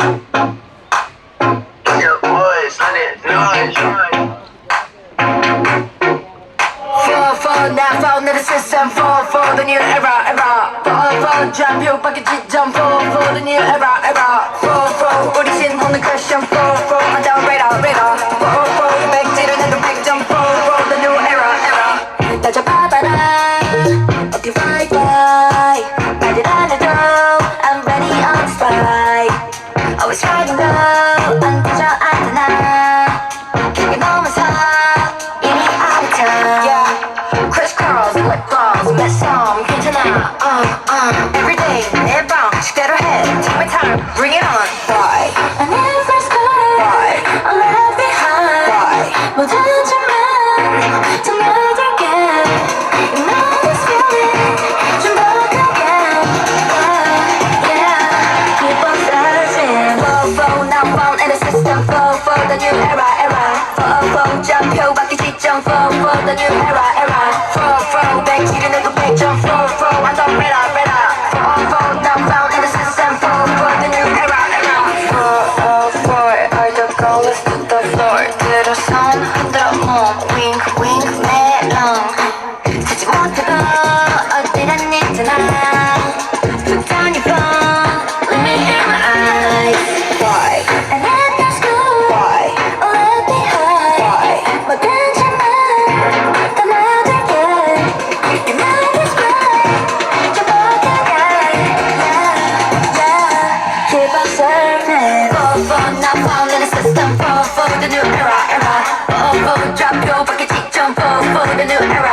Your boys, let it noise. Fall now, fall to the system, fall for the new era. Fall, drop your bucket, jump, fall for the new era. Fall, 우리 신호는 cushion, fall, on the radar. Fall, 백지를 내도 백점, fall for the new era. 따져봐봐라, 어디 fly, 말들 안 해도 I'm ready on spy. Always riding low, 안 터져 안되나, 길게 넘어서 이미 out of time. Yeah. Crisscross, lip gloss, best song, 괜찮아. Everyday, 내 방식대로 해. Take my time, bring it on. Why? I never scored. Why? I'm left behind. Why? 모든 줄만 정해줄게. You know this feeling, 좀 벅하게. Yeah, keep on searching. Flow, now found in the system. Flow, the new era. Flow, 좌표 바뀌 시점. Flow, the new era. Flow, 백지를 내도 백점. Flow, on the radar. Flow, now found in the system. Flow, the new era. Flow, are the goals to the floor. 들어선 흔들어 wink, melon. 찾지 못해도 어디란 있잖아. Put down your phone, let me hear my eyes. Why? I never school. Why? Left behind. Why? 모든 줄만 담아둘게. You know this right, 좀 벅하게. Yeah, keep on surfing. Flow, now found in the system. Flow, the new era. Flow, drop your bucket, jump. Flow, the new era.